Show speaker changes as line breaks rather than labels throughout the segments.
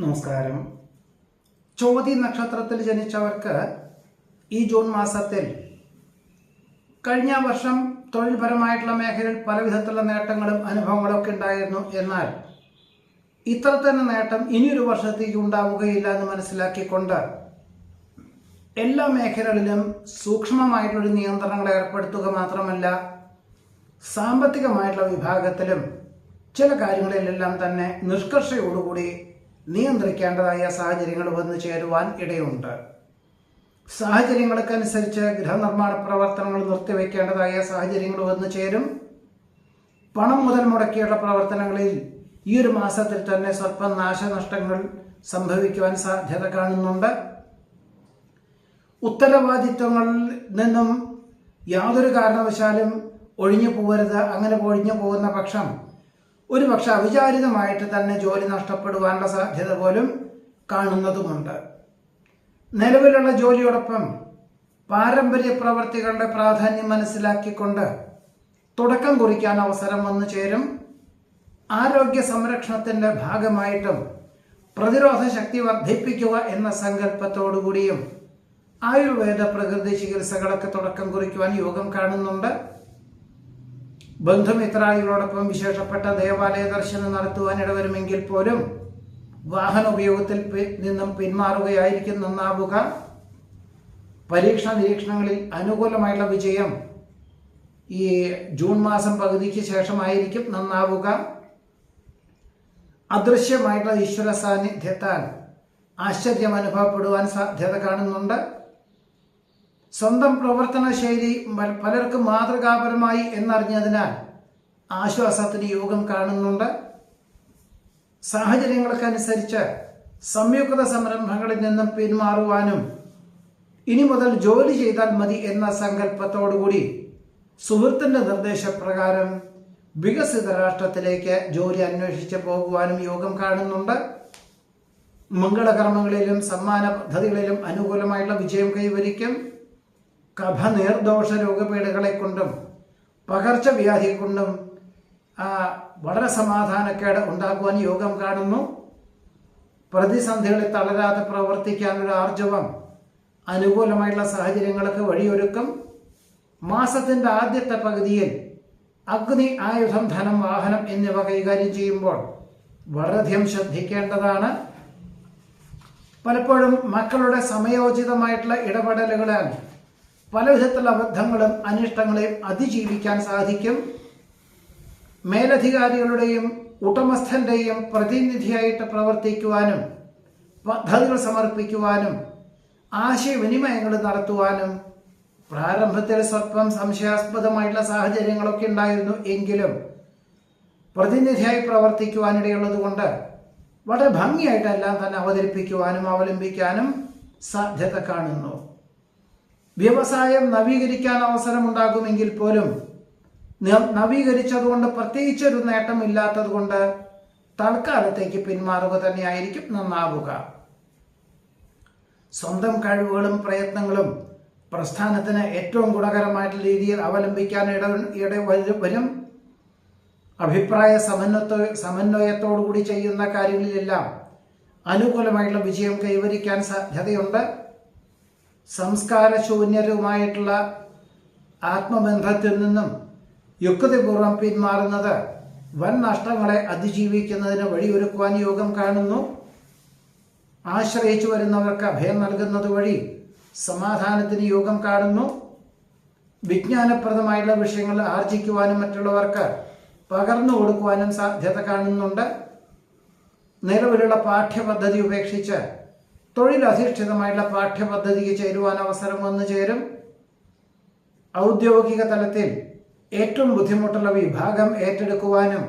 നമസ്കാരം. ചോതി നക്ഷത്രത്തിൽ ജനിച്ചവർക്ക് ഈ ജൂൺ മാസത്തിൽ കഴിഞ്ഞ വർഷം തൊഴിൽപരമായിട്ടുള്ള മേഖലയിൽ പലവിധത്തിലുള്ള നേട്ടങ്ങളും അനുഭവങ്ങളും ഒക്കെ ഉണ്ടായിരുന്നു. എന്നാൽ ഇത്ര തന്നെ നേട്ടം ഇനിയൊരു വർഷത്തേക്ക് ഉണ്ടാവുകയില്ല എന്ന് മനസ്സിലാക്കിക്കൊണ്ട് എല്ലാ മേഖലകളിലും സൂക്ഷ്മമായിട്ടുള്ളൊരു നിയന്ത്രണങ്ങൾ ഏർപ്പെടുത്തുക മാത്രമല്ല, സാമ്പത്തികമായിട്ടുള്ള വിഭാഗത്തിലും ചില കാര്യങ്ങളിലെല്ലാം തന്നെ നിഷ്കർഷയോടുകൂടി നിയന്ത്രിക്കേണ്ടതായ സാഹചര്യങ്ങൾ വന്നു ചേരുവാൻ ഇടയുണ്ട്. സാഹചര്യങ്ങൾക്കനുസരിച്ച് ഗൃഹനിർമ്മാണ പ്രവർത്തനങ്ങൾ നിർത്തിവെക്കേണ്ടതായ സാഹചര്യങ്ങൾ വന്നു ചേരും. പണം മുതൽ മുടക്കിയുള്ള പ്രവർത്തനങ്ങളിൽ ഈ ഒരു മാസത്തിൽ തന്നെ സ്വല്പം നാശനഷ്ടങ്ങൾ സംഭവിക്കുവാൻ സാധ്യത കാണുന്നുണ്ട്. ഉത്തരവാദിത്വങ്ങളിൽ നിന്നും യാതൊരു കാരണവശാലും ഒഴിഞ്ഞു പോകരുത്. അങ്ങനെ ഒഴിഞ്ഞു പോകുന്ന പക്ഷം ഒരുപക്ഷെ അവിചാരിതമായിട്ട് തന്നെ ജോലി നഷ്ടപ്പെടുവാനുള്ള സാധ്യത പോലും കാണുന്നതുമുണ്ട്. നിലവിലുള്ള ജോലിയോടൊപ്പം പാരമ്പര്യ പ്രവർത്തികളുടെ പ്രാധാന്യം മനസ്സിലാക്കിക്കൊണ്ട് തുടക്കം കുറിക്കാൻ അവസരം വന്നു ചേരും. ആരോഗ്യ സംരക്ഷണത്തിന്റെ ഭാഗമായിട്ടും പ്രതിരോധ ശക്തി വർദ്ധിപ്പിക്കുക എന്ന സങ്കല്പത്തോടുകൂടിയും ആയുർവേദ പ്രകൃതി ചികിത്സകളൊക്കെ തുടക്കം കുറിക്കുവാൻ യോഗം കാണുന്നുണ്ട്. ബന്ധുമിത്രാദികളോടൊപ്പം വിശേഷപ്പെട്ട ദേവാലയ ദർശനം നടത്തുവാൻ ഇടവരുമെങ്കിൽ പോലും വാഹന ഉപയോഗത്തിൽ നിന്നും പിന്മാറുകയായിരിക്കും നന്നാവുക. പരീക്ഷണ നിരീക്ഷണങ്ങളിൽ അനുകൂലമായുള്ള വിജയം ഈ ജൂൺ മാസം പകുതിക്ക് ശേഷമായിരിക്കും നന്നാവുക. അദൃശ്യമായിട്ടുള്ള ഈശ്വര സാന്നിധ്യത്താൽ ആശ്ചര്യം അനുഭവപ്പെടുവാൻ സാധ്യത കാണുന്നുണ്ട്. സ്വന്തം പ്രവർത്തന ശൈലി പലർക്കും മാതൃകാപരമായി എന്നറിഞ്ഞതിനാൽ ആശ്വാസത്തിന് യോഗം കാണുന്നുണ്ട്. സാഹചര്യങ്ങൾക്കനുസരിച്ച് സംയുക്ത സംരംഭങ്ങളിൽ നിന്നും പിന്മാറുവാനും ഇനി മുതൽ ജോലി ചെയ്താൽ മതി എന്ന സങ്കല്പത്തോടുകൂടി സുഹൃത്തിന്റെ നിർദ്ദേശപ്രകാരം വികസിത രാഷ്ട്രത്തിലേക്ക് ജോലി അന്വേഷിച്ച് പോകുവാനും യോഗം കാണുന്നുണ്ട്. മംഗളകർമ്മങ്ങളിലും സമ്മാന പദ്ധതികളിലും അനുകൂലമായിട്ടുള്ള വിജയം കൈവരിക്കും. കഫ നീർദോഷ രോഗപീഠകളെ കൊണ്ടും പകർച്ചവ്യാധി കൊണ്ടും വളരെ സമാധാനക്കേട് ഉണ്ടാക്കുവാൻ യോഗം കാണുന്നു. പ്രതിസന്ധികളിൽ തളരാതെ പ്രവർത്തിക്കാനൊരു ആർജവം അനുകൂലമായിട്ടുള്ള സാഹചര്യങ്ങൾക്ക് വഴിയൊരുക്കും. മാസത്തിന്റെ ആദ്യത്തെ പകുതിയിൽ അഗ്നി, ആയുധം, ധനം, വാഹനം എന്നിവ കൈകാര്യം ചെയ്യുമ്പോൾ വളരെയധികം ശ്രദ്ധിക്കേണ്ടതാണ്. പലപ്പോഴും മക്കളുടെ സമയോചിതമായിട്ടുള്ള ഇടപെടലുകളാൽ പലവിധത്തിലുള്ള അബദ്ധങ്ങളും അനിഷ്ടങ്ങളെയും അതിജീവിക്കാൻ സാധിക്കും. മേലധികാരികളുടെയും ഉടമസ്ഥന്റെയും പ്രതിനിധിയായിട്ട് പ്രവർത്തിക്കുവാനും പദ്ധതികൾ സമർപ്പിക്കുവാനും ആശയവിനിമയങ്ങൾ നടത്തുവാനും പ്രാരംഭത്തിൽ സ്വല്പം സംശയാസ്പദമായിട്ടുള്ള സാഹചര്യങ്ങളൊക്കെ ഉണ്ടായിരുന്നു. എങ്കിലും പ്രതിനിധിയായി പ്രവർത്തിക്കുവാനിടയുള്ളത് കൊണ്ട് വളരെ ഭംഗിയായിട്ടെല്ലാം തന്നെ അവതരിപ്പിക്കുവാനും അവലംബിക്കാനും സാധ്യത കാണുന്നു. വ്യവസായം നവീകരിക്കാൻ അവസരമുണ്ടാകുമെങ്കിൽ പോലും നവീകരിച്ചതുകൊണ്ട് പ്രത്യേകിച്ചൊരു നേട്ടമില്ലാത്തത് കൊണ്ട് തൽക്കാലത്തേക്ക് പിന്മാറുക തന്നെയായിരിക്കും നന്നാവുക. സ്വന്തം കഴിവുകളും പ്രയത്നങ്ങളും പ്രസ്ഥാനത്തിന് ഏറ്റവും ഗുണകരമായിട്ടുള്ള രീതിയിൽ അവലംബിക്കാൻ വരും. അഭിപ്രായ സമന്വയത്തോടുകൂടി ചെയ്യുന്ന കാര്യങ്ങളിലെല്ലാം അനുകൂലമായിട്ടുള്ള വിജയം കൈവരിക്കാൻ സാധ്യതയുണ്ട്. സംസ്കാരശൂന്യരുമായിട്ടുള്ള ആത്മബന്ധത്തിൽ നിന്നും യുക്തിപൂർവം പിന്മാറുന്നത് വൻ നഷ്ടങ്ങളെ അതിജീവിക്കുന്നതിന് വഴിയൊരുക്കുവാൻ യോഗം കാണുന്നു. ആശ്രയിച്ചു വരുന്നവർക്ക് അഭയം നൽകുന്നത് വഴി സമാധാനത്തിന് യോഗം കാണുന്നു. വിജ്ഞാനപ്രദമായുള്ള വിഷയങ്ങൾ ആർജിക്കുവാനും മറ്റുള്ളവർക്ക് പകർന്നു കൊടുക്കുവാനും സാധ്യത കാണുന്നുണ്ട്. നിലവിലുള്ള പാഠ്യപദ്ധതി ഉപേക്ഷിച്ച് തൊഴിലധിഷ്ഠിതമായിട്ടുള്ള പാഠ്യപദ്ധതിക്ക് ചേരുവാൻ അവസരം വന്നു ചേരും. ഔദ്യോഗിക തലത്തിൽ ഏറ്റവും ബുദ്ധിമുട്ടുള്ള വിഭാഗം ഏറ്റെടുക്കുവാനും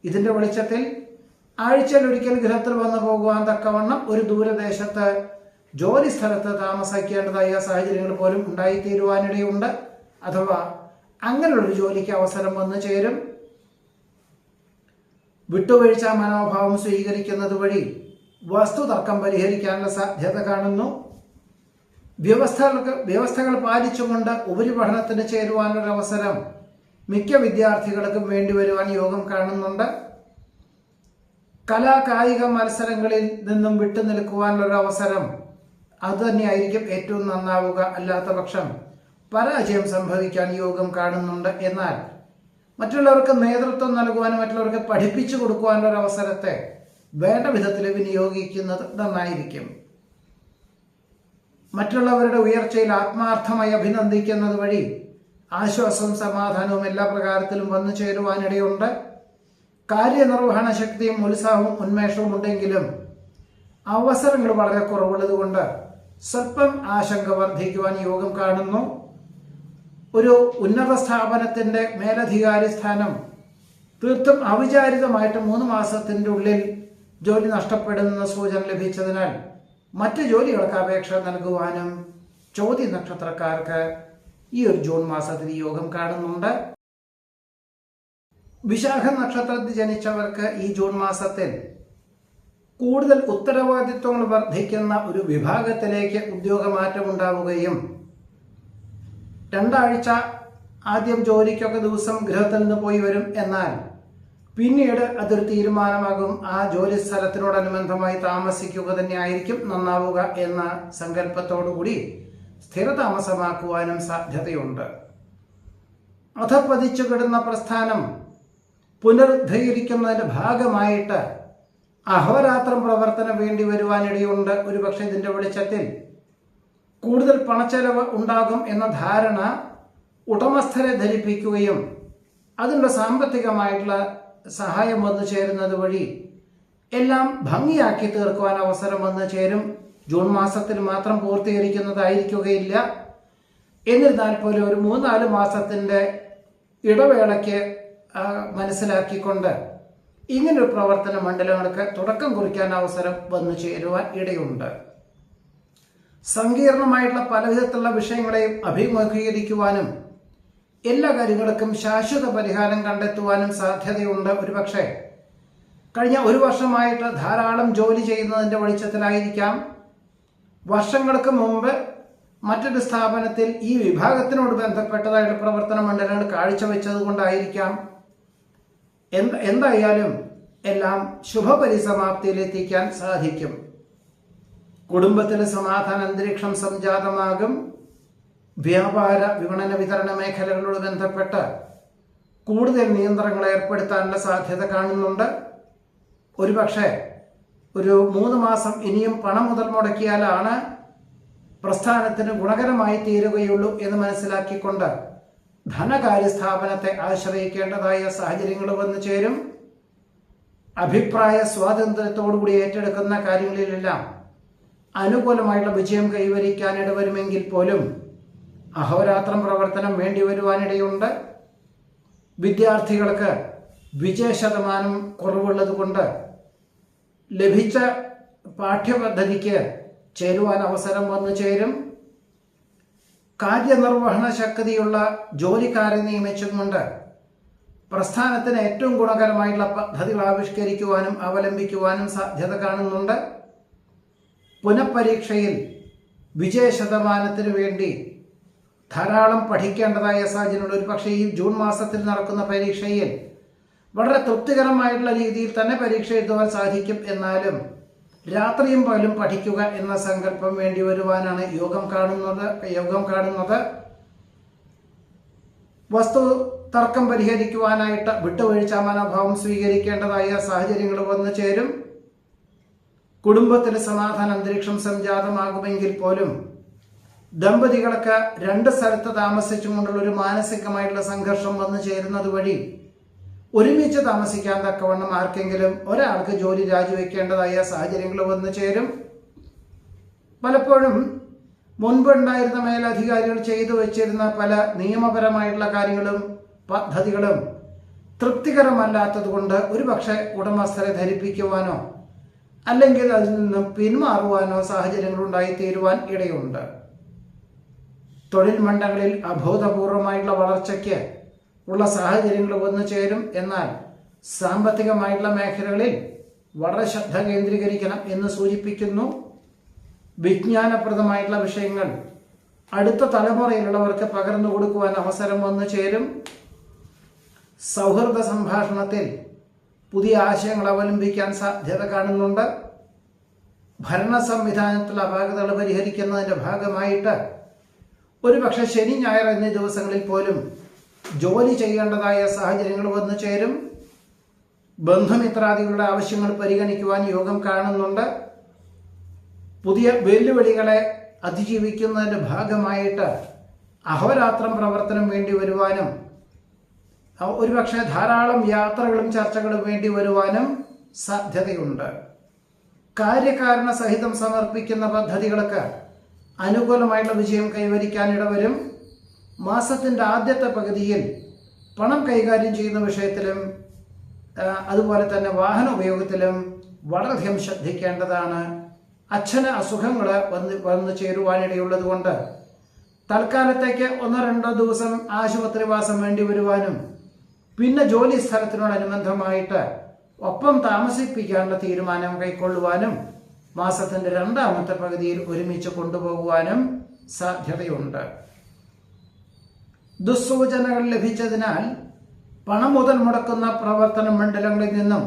ഇതിന്റെ വെളിച്ചത്തിൽ ആഴ്ചയിൽ ഒരിക്കൽ ഗൃഹത്തിൽ വന്നു പോകുവാൻ തക്കവണ്ണം ഒരു ദൂരദേശത്ത് ജോലി സ്ഥലത്ത് താമസിക്കേണ്ടതായ സാഹചര്യങ്ങൾ പോലും ഉണ്ടായിത്തീരുവാനിടയുണ്ട്. അഥവാ അങ്ങനെയുള്ളൊരു ജോലിക്ക് അവസരം വന്നു ചേരും. വിട്ടുവീഴ്ച മനോഭാവം സ്വീകരിക്കുന്നത് വഴി വസ്തുതർക്കം പരിഹരിക്കാനുള്ള സാധ്യത കാണുന്നു. വ്യവസ്ഥകൾ പാലിച്ചുകൊണ്ട് ഉപരിപഠനത്തിന് ചേരുവാനുള്ള അവസരം മിക്ക വിദ്യാർത്ഥികൾക്കും വേണ്ടി വരുവാൻ യോഗം കാണുന്നുണ്ട്. കലാകായിക മത്സരങ്ങളിൽ നിന്നും വിട്ടുനിൽക്കുവാനുള്ള അവസരം അതുതന്നെയായിരിക്കും ഏറ്റവും നന്നാവുക. അല്ലാത്ത പക്ഷം പരാജയം സംഭവിക്കാൻ യോഗം കാണുന്നുണ്ട്. എന്നാൽ മറ്റുള്ളവർക്ക് നേതൃത്വം നൽകുവാനും മറ്റുള്ളവർക്ക് പഠിപ്പിച്ചു കൊടുക്കുവാനുള്ള ഒരു അവസരത്തെ വേണ്ട വിധത്തിൽ വിനിയോഗിക്കുന്നത് നന്നായിരിക്കും. മറ്റുള്ളവരുടെ ഉയർച്ചയിൽ ആത്മാർത്ഥമായി അഭിനന്ദിക്കുന്നത് വഴി ആശ്വാസവും സമാധാനവും എല്ലാ പ്രകാരത്തിലും വന്നു ചേരുവാനിടയുണ്ട്. കാര്യനിർവഹണ ശക്തിയും ഉത്സാഹവും ഉന്മേഷവും ഉണ്ടെങ്കിലും അവസരങ്ങൾ വളരെ കുറവുള്ളതുകൊണ്ട് സ്വല്പം ആശങ്ക വർദ്ധിക്കുവാൻ യോഗം കാണുന്നു. ഒരു ഉന്നത സ്ഥാപനത്തിന്റെ മേലധികാരി സ്ഥാനം തീർത്തും അവിചാരിതമായിട്ട് 3 മാസത്തിന്റെ ഉള്ളിൽ ജോലി നഷ്ടപ്പെടുന്ന സൂചന ലഭിച്ചതിനാൽ മറ്റു ജോലികൾക്ക് അപേക്ഷ നൽകുവാനും ചോതി നക്ഷത്രക്കാർക്ക് ഈ ഒരു ജൂൺ മാസത്തിൽ യോഗം കാണുന്നുണ്ട്. വിശാഖ നക്ഷത്രത്തിൽ ജനിച്ചവർക്ക് ഈ ജൂൺ മാസത്തിൽ കൂടുതൽ ഉത്തരവാദിത്വങ്ങൾ വർദ്ധിക്കുന്ന ഒരു വിഭാഗത്തിലേക്ക് ഉദ്യോഗമാറ്റം ഉണ്ടാവുകയും 2 ആഴ്ച ആദ്യം ജോലിക്കൊക്കെ ദിവസം ഗൃഹത്തിൽ നിന്ന് പോയി വരും. എന്നാൽ പിന്നീട് അതൊരു തീരുമാനമാകും. ആ ജോലി സ്ഥലത്തിനോടനുബന്ധമായി താമസിക്കുക തന്നെ ആയിരിക്കും നന്നാവുക എന്ന സങ്കല്പത്തോടുകൂടി സ്ഥിരതാമസമാക്കുവാനും സാധ്യതയുണ്ട്. അധപ്പതിച്ചു കിടന്ന പ്രസ്ഥാനം പുനരുദ്ധരിക്കുന്നതിന്റെ ഭാഗമായിട്ട് അഹോരാത്രം പ്രവർത്തനം വേണ്ടി വരുവാനിടയുണ്ട്. ഒരുപക്ഷെ ഇതിന്റെ വെളിച്ചത്തിൽ കൂടുതൽ പണച്ചെലവ് ഉണ്ടാകും എന്ന ധാരണ ഉടമസ്ഥരെ ധരിപ്പിക്കുകയും അതിനുള്ള സാമ്പത്തികമായിട്ടുള്ള സഹായം വന്നു ചേരുന്നത് വഴി എല്ലാം ഭംഗിയാക്കി തീർക്കുവാൻ അവസരം വന്നു ചേരും. ജൂൺ മാസത്തിൽ മാത്രം പൂർത്തീകരിക്കുന്നതായിരിക്കുകയില്ല. എന്നിരുന്നാൽ പോലും ഒരു 3-4 മാസത്തിന്റെ ഇടവേളയ്ക്ക് മനസ്സിലാക്കിക്കൊണ്ട് ഇങ്ങനൊരു പ്രവർത്തന മണ്ഡലങ്ങൾക്ക് തുടക്കം കുറിക്കാൻ അവസരം വന്നു ചേരുവാൻ ഇടയുണ്ട്. സങ്കീർണമായിട്ടുള്ള പലവിധത്തിലുള്ള വിഷയങ്ങളെയും അഭിമുഖീകരിക്കുവാനും എല്ലാ കാര്യങ്ങൾക്കും ശാശ്വത പരിഹാരം കണ്ടെത്തുവാനും സാധ്യതയുണ്ട്. ഒരുപക്ഷെ കഴിഞ്ഞ 1 വർഷമായിട്ട് ധാരാളം ജോലി ചെയ്യുന്നതിന്റെ വെളിച്ചത്തിലായിരിക്കാം. വർഷങ്ങൾക്ക് മുമ്പ് മറ്റൊരു സ്ഥാപനത്തിൽ ഈ വിഭാഗത്തിനോട് ബന്ധപ്പെട്ടതായിട്ട് പ്രവർത്തന മണ്ഡലങ്ങൾ കാഴ്ചവെച്ചത് കൊണ്ടായിരിക്കാം. എന്തായാലും എല്ലാം ശുഭപരിസമാപ്തിയിലെത്തിക്കാൻ സാധിക്കും. കുടുംബത്തിലെ സമാധാന അന്തരീക്ഷം സംജാതമാകും. വ്യാപാര വിപണന വിതരണ മേഖലകളോട് ബന്ധപ്പെട്ട് കൂടുതൽ നിയന്ത്രണങ്ങൾ ഏർപ്പെടുത്താനുള്ള സാധ്യത കാണുന്നുണ്ട്. ഒരുപക്ഷെ ഒരു 3 മാസം ഇനിയും പണം മുതൽ മുടക്കിയാലാണ് പ്രസ്ഥാനത്തിന് ഗുണകരമായി തീരുകയുള്ളൂ എന്ന് മനസ്സിലാക്കിക്കൊണ്ട് ധനകാര്യ സ്ഥാപനത്തെ ആശ്രയിക്കേണ്ടതായ സാഹചര്യങ്ങൾ വന്നു ചേരും. അഭിപ്രായ സ്വാതന്ത്ര്യത്തോടുകൂടി ഏറ്റെടുക്കുന്ന കാര്യങ്ങളിലെല്ലാം അനുകൂലമായിട്ടുള്ള വിജയം കൈവരിക്കാൻ ഇടവരുമെങ്കിൽ പോലും അഹോരാത്രം പ്രവർത്തനം വേണ്ടി വരുവാനിടയുണ്ട്. വിദ്യാർത്ഥികൾക്ക് വിജയശതമാനം കുറവുള്ളത് കൊണ്ട് ലഭിച്ച പാഠ്യപദ്ധതിക്ക് ചേരുവാൻ അവസരം വന്നു ചേരും. കാര്യനിർവഹണ ശക്തിയുള്ള ജോലിക്കാരെ നിയമിച്ചുകൊണ്ട് പ്രസ്ഥാനത്തിന് ഏറ്റവും ഗുണകരമായിട്ടുള്ള പദ്ധതികൾ ആവിഷ്കരിക്കുവാനും അവലംബിക്കുവാനും സാധ്യത കാണുന്നുണ്ട്. പുനഃപരീക്ഷയിൽ വിജയശതമാനത്തിന് വേണ്ടി ധാരാളം പഠിക്കേണ്ടതായ സാഹചര്യമുണ്ട്. ഒരു പക്ഷേ ഈ ജൂൺ മാസത്തിൽ നടക്കുന്ന പരീക്ഷയിൽ വളരെ തൃപ്തികരമായിട്ടുള്ള രീതിയിൽ തന്നെ പരീക്ഷ എഴുതുവാൻ സാധിക്കും. എന്നാലും രാത്രിയും പകലും പഠിക്കുക എന്ന സങ്കല്പം വേണ്ടി വരുവാനാണ് യോഗം കാണുന്നത്. വസ്തു തർക്കം പരിഹരിക്കുവാനായിട്ട് വിട്ടുവീഴ്ച മനോഭാവം സ്വീകരിക്കേണ്ടതായ സാഹചര്യങ്ങൾ വന്നു ചേരും. കുടുംബത്തിന് സമാധാന അന്തരീക്ഷം സംജാതമാകുമെങ്കിൽ പോലും ദമ്പതികൾക്ക് 2 സ്ഥലത്ത് താമസിച്ചുകൊണ്ടുള്ള ഒരു മാനസികമായിട്ടുള്ള സംഘർഷം വന്നു ചേരുന്നത് വഴി ഒരുമിച്ച് താമസിക്കാൻ തക്കവണ്ണം ആർക്കെങ്കിലും ഒരാൾക്ക് ജോലി രാജിവെക്കേണ്ടതായ സാഹചര്യങ്ങൾ വന്നു ചേരും. പലപ്പോഴും മുൻപുണ്ടായിരുന്ന മേലധികാരികൾ ചെയ്തു വെച്ചിരുന്ന പല നിയമപരമായിട്ടുള്ള കാര്യങ്ങളും പദ്ധതികളും തൃപ്തികരമല്ലാത്തത് കൊണ്ട് ഒരുപക്ഷെ ഉടമസ്ഥരെ ധരിപ്പിക്കുവാനോ അല്ലെങ്കിൽ അതിൽ നിന്നും പിന്മാറുവാനോ സാഹചര്യങ്ങൾ ഉണ്ടായിത്തീരുവാൻ ഇടയുണ്ട്. തൊഴിൽ മണ്ഡലങ്ങളിൽ അഭൂതപൂർവമായിട്ടുള്ള വളർച്ചയ്ക്ക് ഉള്ള സാഹചര്യങ്ങൾ വന്നു ചേരും. എന്നാൽ സാമ്പത്തികമായിട്ടുള്ള മേഖലകളിൽ വളരെ ശ്രദ്ധ കേന്ദ്രീകരിക്കണം എന്ന് സൂചിപ്പിക്കുന്നു. വിജ്ഞാനപ്രദമായിട്ടുള്ള വിഷയങ്ങൾ അടുത്ത തലമുറയിലുള്ളവർക്ക് പകർന്നു കൊടുക്കുവാൻ അവസരം വന്നു ചേരും. സൗഹൃദ സംഭാഷണത്തിൽ പുതിയ ആശയങ്ങൾ അവലംബിക്കാൻ സാധ്യത കാണുന്നുണ്ട്. ഭരണ സംവിധാനത്തിലെ അപാകതകൾ പരിഹരിക്കുന്നതിൻ്റെ ഭാഗമായിട്ട് ഒരുപക്ഷെ ശനി ഞായർ എന്നീ ദിവസങ്ങളിൽ പോലും ജോലി ചെയ്യേണ്ടതായ സാഹചര്യങ്ങൾ വന്നു ചേരും. ബന്ധുമിത്രാദികളുടെ ആവശ്യങ്ങൾ പരിഗണിക്കുവാൻ യോഗം കാണുന്നുണ്ട്. പുതിയ വെല്ലുവിളികളെ അതിജീവിക്കുന്നതിൻ്റെ ഭാഗമായിട്ട് അഹോരാത്രം പ്രവർത്തനം വേണ്ടി വരുവാനും ഒരുപക്ഷെ ധാരാളം യാത്രകളും ചർച്ചകളും വേണ്ടി വരുവാനും സാധ്യതയുണ്ട്. കാര്യകാരണ സഹിതം സമർപ്പിക്കുന്ന പദ്ധതികൾക്ക് അനുകൂലമായിട്ടുള്ള വിജയം കൈവരിക്കാൻ ഇടവരും. മാസത്തിൻ്റെ ആദ്യത്തെ പകുതിയിൽ പണം കൈകാര്യം ചെയ്യുന്ന വിഷയത്തിലും അതുപോലെ തന്നെ വാഹന ഉപയോഗത്തിലും വളരെയധികം ശ്രദ്ധിക്കേണ്ടതാണ്. അച്ഛന് അസുഖങ്ങൾ വന്നു ചേരുവാനിടയുള്ളത് കൊണ്ട് തൽക്കാലത്തേക്ക് 1-2 ദിവസം ആശുപത്രിവാസം വേണ്ടി വരുവാനും പിന്നെ ജോലി സ്ഥലത്തിനോടനുബന്ധമായിട്ട് ഒപ്പം താമസിപ്പിക്കാനുള്ള തീരുമാനം കൈക്കൊള്ളുവാനും മാസത്തിൻ്റെ 2ാമത്തെ പകുതിയിൽ ഒരുമിച്ച് കൊണ്ടുപോകുവാനും സാധ്യതയുണ്ട്. ദുസ്സൂചനകൾ ലഭിച്ചതിനാൽ പണം മുതൽ മുടക്കുന്ന പ്രവർത്തന മണ്ഡലങ്ങളിൽ നിന്നും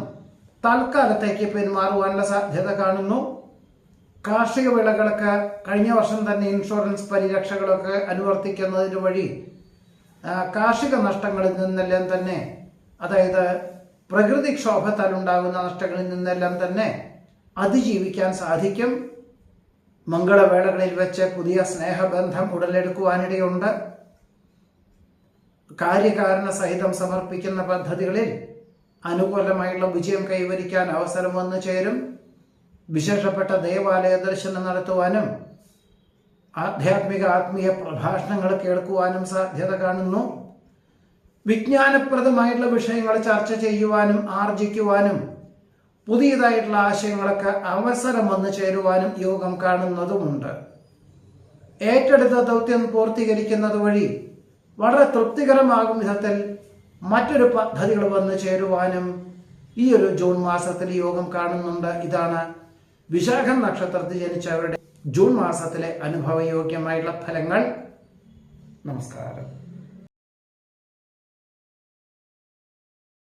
തൽക്കാലത്തേക്ക് പിന്മാറുവാനുള്ള സാധ്യത കാണുന്നു. കാർഷിക വിളകൾക്ക് കഴിഞ്ഞ വർഷം തന്നെ ഇൻഷുറൻസ് പരിരക്ഷകളൊക്കെ അനുവർത്തിക്കുന്നതിന് വഴി കാർഷിക നഷ്ടങ്ങളിൽ നിന്നെല്ലാം തന്നെ, അതായത് പ്രകൃതിക്ഷോഭത്താൽ ഉണ്ടാകുന്ന നഷ്ടങ്ങളിൽ നിന്നെല്ലാം തന്നെ അതിജീവിക്കാൻ സാധിക്കും. മംഗളവേളകളിൽ വെച്ച് പുതിയ സ്നേഹബന്ധം ഉടലെടുക്കുവാനിടയുണ്ട്. കാര്യകാരണ സഹിതം സമർപ്പിക്കുന്ന പദ്ധതികളിൽ അനുകൂലമായുള്ള വിജയം കൈവരിക്കാൻ അവസരം വന്നു ചേരും. വിശേഷപ്പെട്ട ദേവാലയ ദർശനം നടത്തുവാനും ആത്മീയ പ്രഭാഷണങ്ങൾ കേൾക്കുവാനും സാധ്യത കാണുന്നു. വിജ്ഞാനപ്രദമായിട്ടുള്ള വിഷയങ്ങൾ ചർച്ച ചെയ്യുവാനും ആർജിക്കുവാനും പുതിയതായിട്ടുള്ള ആശയങ്ങൾക്ക് അവസരം വന്നു ചേരുവാനും യോഗം കാണുന്നതുമുണ്ട്. ഏറ്റെടുത്ത ദൗത്യം പൂർത്തീകരിക്കുന്നത് വഴി വളരെ തൃപ്തികരമാകും വിധത്തിൽ മറ്റൊരു പദ്ധതികൾ വന്നു ചേരുവാനും ഈ ഒരു ജൂൺ മാസത്തിൽ യോഗം കാണുന്നുണ്ട്. ഇതാണ് വിശാഖം നക്ഷത്രത്തിൽ ജനിച്ചവരുടെ ജൂൺ മാസത്തിലെ അനുഭവയോഗ്യമായിട്ടുള്ള ഫലങ്ങൾ. നമസ്കാരം.